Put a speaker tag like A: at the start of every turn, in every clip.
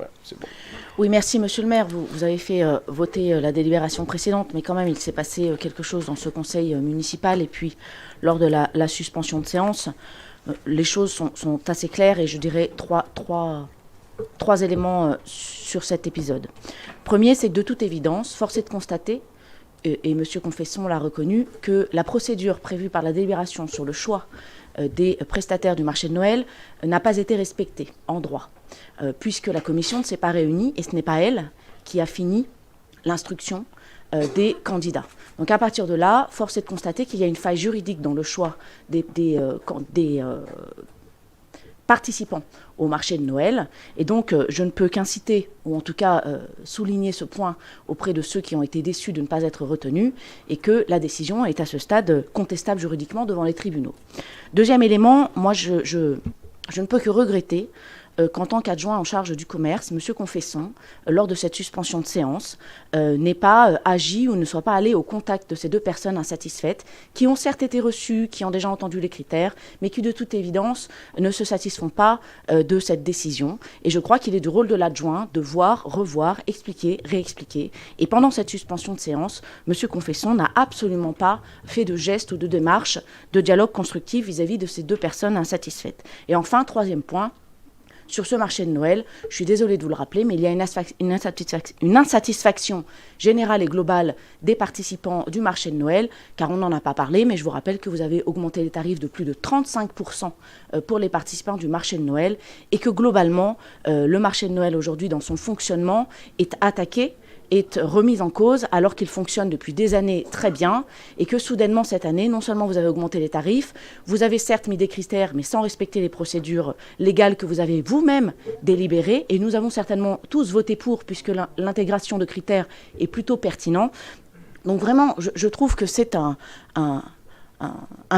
A: Voilà, c'est bon.
B: Oui, merci Monsieur le maire. Vous avez fait voter la délibération précédente, mais quand même il s'est passé quelque chose dans ce conseil municipal et puis lors de la suspension de séance, les choses sont assez claires et je dirais trois éléments sur cet épisode. Premier, c'est que de toute évidence, force est de constater, et M. Confesson l'a reconnu, que la procédure prévue par la délibération sur le choix des prestataires du marché de Noël n'a pas été respectée en droit, puisque la commission ne s'est pas réunie et ce n'est pas elle qui a fini l'instruction des candidats. Donc à partir de là, force est de constater qu'il y a une faille juridique dans le choix des participants au marché de Noël. Et donc, je ne peux qu'inciter, ou en tout cas souligner ce point auprès de ceux qui ont été déçus de ne pas être retenus, et que la décision est à ce stade contestable juridiquement devant les tribunaux. Deuxième élément, moi, je ne peux que regretter qu'en tant qu'adjoint en charge du commerce, M. Confesson, lors de cette suspension de séance, n'ait pas agi ou ne soit pas allé au contact de ces deux personnes insatisfaites, qui ont certes été reçues, qui ont déjà entendu les critères, mais qui de toute évidence ne se satisfont pas de cette décision. Et je crois qu'il est du rôle de l'adjoint de voir, revoir, expliquer, réexpliquer. Et pendant cette suspension de séance, M. Confesson n'a absolument pas fait de geste ou de démarche de dialogue constructif vis-à-vis de ces deux personnes insatisfaites. Et enfin, troisième point, sur ce marché de Noël, je suis désolée de vous le rappeler, mais il y a une insatisfaction générale et globale des participants du marché de Noël, car on n'en a pas parlé, mais je vous rappelle que vous avez augmenté les tarifs de plus de 35% pour les participants du marché de Noël, et que globalement, le marché de Noël aujourd'hui, dans son fonctionnement, est attaqué, est remise en cause alors qu'il fonctionne depuis des années très bien et que soudainement cette année, non seulement vous avez augmenté les tarifs, vous avez certes mis des critères mais sans respecter les procédures légales que vous avez vous-même délibérées et nous avons certainement tous voté pour puisque l'intégration de critères est plutôt pertinent. Donc vraiment, je trouve que c'est un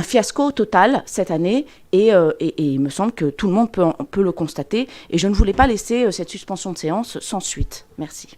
B: fiasco total cette année et il me semble que tout le monde peut le constater et je ne voulais pas laisser cette suspension de séance sans suite. Merci.